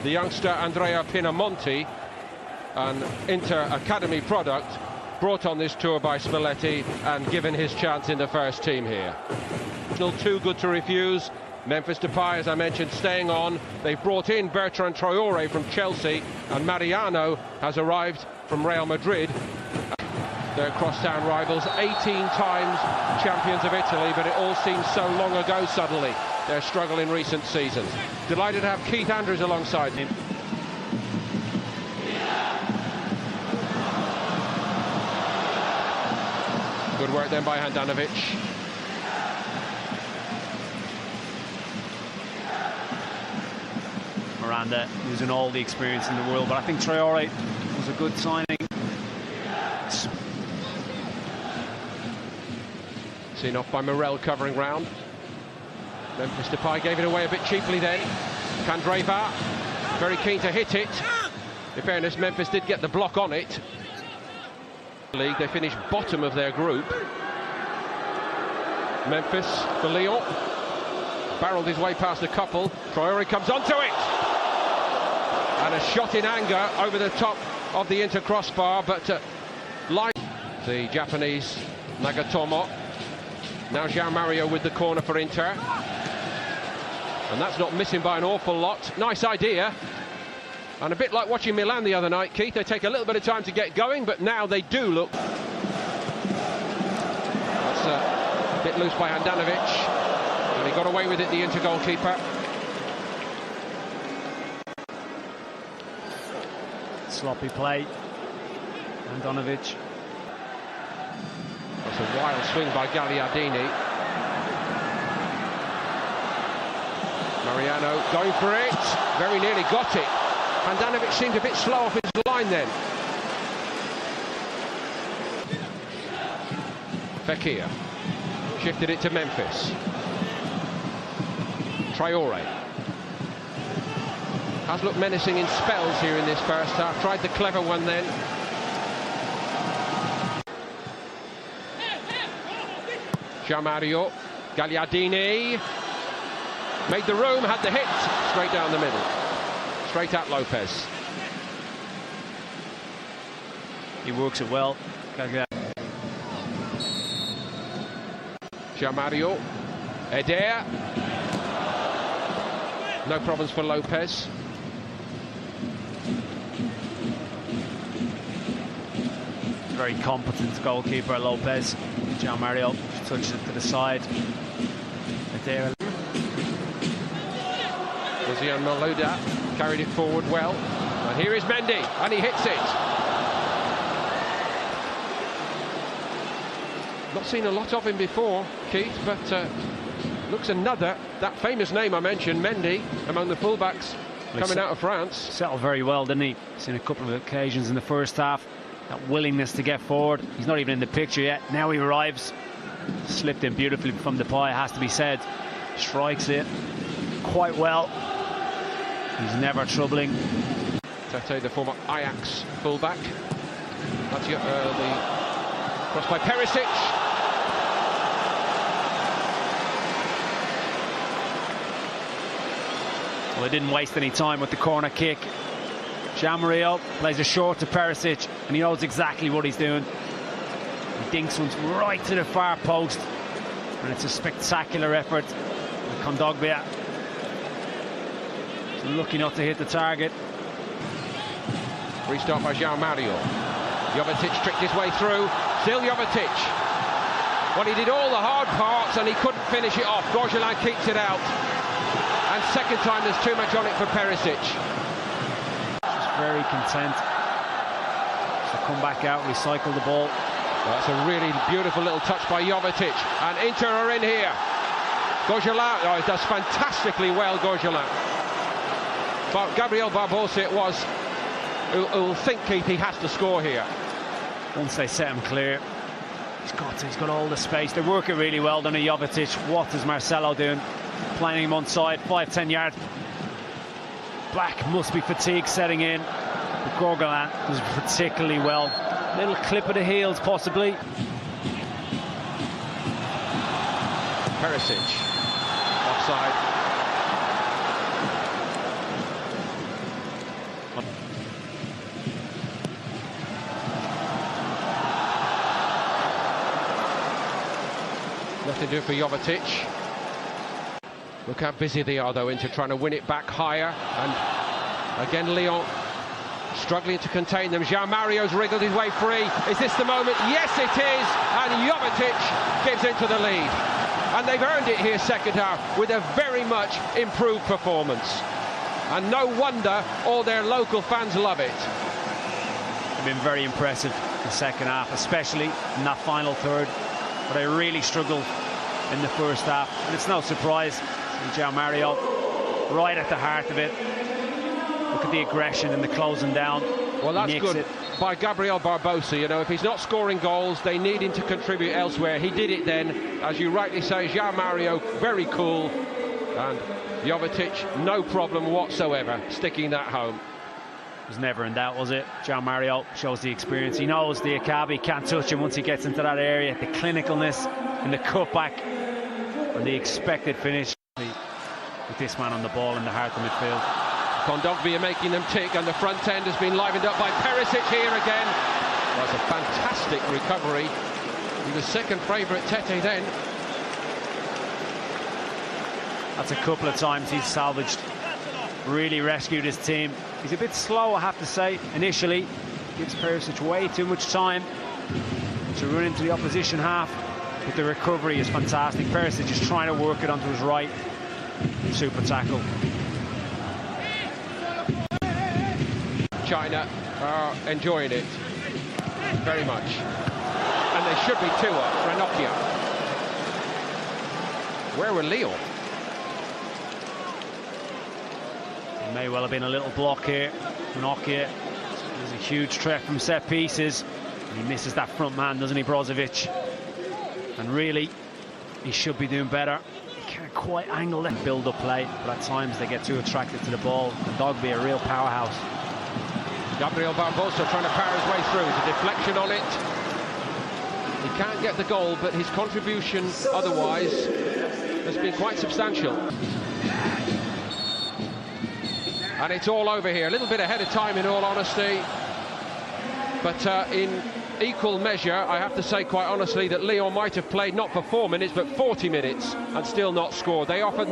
The youngster Andrea Pinamonti, an Inter Academy product, brought on this tour by Spalletti and given his chance in the first team here. Still too good to refuse. Memphis Depay, as I mentioned, staying on. They've brought in Bertrand Traoré from Chelsea, and Mariano has arrived from Real Madrid. They're crosstown rivals, 18 times champions of Italy, but it all seems so long ago suddenly. Their struggle in recent seasons. Delighted to have Keith Andrews alongside him. Good work then by Handanovic. Miranda using all the experience in the world, but I think Traoré was a good signing. Seen off by Morel covering round. Memphis Depay gave it away a bit cheaply then. Candreva very keen to hit it. In fairness, Memphis did get the block on it. League, they finished bottom of their group. Memphis for Lyon. Barreled his way past a couple. Traoré comes onto it. And a shot in anger over the top of the Inter crossbar, but Lyon. The Japanese Nagatomo. Now João Mario with the corner for Inter. And that's not missing by an awful lot. Nice idea. And a bit like watching Milan the other night, Keith. They take a little bit of time to get going, but now they do look. That's a bit loose by Handanovic. And he got away with it, the Inter goalkeeper. Sloppy play. Handanovic. That's a wild swing by Gagliardini. Mariano going for it. Very nearly got it. Handanovic seemed a bit slow off his line then. Fekir shifted it to Memphis. Traoré has looked menacing in spells here in this first half. Tried the clever one then. João Mario, Gagliardini made the room, had the hit straight down the middle, straight at Lopez. He works it well. João Mario, Eder. No problems for Lopez. Very competent goalkeeper, Lopez. João Mario touches it to the side. Eder. Rosian Malouda carried it forward well. And here is Mendy, and he hits it. Not seen a lot of him before, Keith, but looks another, that famous name I mentioned, Mendy, among the fullbacks coming out of France. Settled very well, didn't he? Seen a couple of occasions in the first half. That willingness to get forward. He's not even in the picture yet. Now he arrives. Slipped in beautifully from Depay, has to be said. Strikes it quite well. He's never troubling. Tete, the former Ajax fullback. That's the cross by Perisic. Well, they didn't waste any time with the corner kick. João Mario plays a short to Perisic, and he knows exactly what he's doing. He dinks one right to the far post, and it's a spectacular effort. Kondogbia lucky not to hit the target. Restart by João Mario. Jovetic tricked his way through. Still Jovetic. Well, he did all the hard parts and he couldn't finish it off. Gorgelin keeps it out. And second time there's too much on it for Perisic. Just very content to come back out, recycle the ball. That's a really beautiful little touch by Jovetic. And Inter are in here. Gorgelin, oh, he does fantastically well, Gorgelin. But Gabriel Barbosa it was, who'll think, Keith, he has to score here. Once they set him clear, he's got all the space. They work it really well, don't they, Jovetic? What is Marcelo doing? Playing him on side, 5-10 yards. Black must be fatigue setting in. But Gorgelin does particularly well. Little clip of the heels, possibly. Perisic, offside. Nothing to do for Jovetic. Look how busy they are, though, into trying to win it back higher. And again, Lyon struggling to contain them. Jean-Mario's wriggled his way free. Is this the moment? Yes, it is. And Jovetic gives into the lead. And they've earned it here second half with a very much improved performance. And no wonder all their local fans love it. They've been very impressive in the second half, especially in that final third. But they really struggled in the first half. And it's no surprise. Jean-Mario right at the heart of it. Look at the aggression and the closing down. Well, that's good by Gabriel Barbosa. You know, if he's not scoring goals, they need him to contribute elsewhere. He did it then. As you rightly say, Jean-Mario, very cool. And Jovetic, no problem whatsoever, sticking that home. It was never in doubt, was it? Jean-Mario shows the experience. He knows the Akabi can't touch him once he gets into that area. The clinicalness and the cutback and the expected finish with this man on the ball in the heart of midfield. Kondogbia making them tick, and the front end has been livened up by Perisic here again. That's a fantastic recovery. He was second favourite Tete then. That's a couple of times he's salvaged, really rescued his team. He's a bit slow, I have to say, initially. Gives Perisic way too much time to run into the opposition half, but the recovery is fantastic. Perisic is trying to work it onto his right. Super tackle. China are enjoying it very much, and they should be too. Ranocchia. Where were Lyon? It may well have been a little block here. Ranocchia is a huge threat from set pieces. And he misses that front man, doesn't he, Brozovic? And really, he should be doing better. He can't quite angle that build-up play, but at times they get too attracted to the ball. Kondogbia, a real powerhouse. Gabriel Barbosa trying to power his way through. The deflection on it. He can't get the goal, but his contribution otherwise has been quite substantial. And it's all over here. A little bit ahead of time, in all honesty. But in equal measure, I have to say quite honestly that Lyon might have played not for 4 minutes, but 40 minutes and still not scored. They offered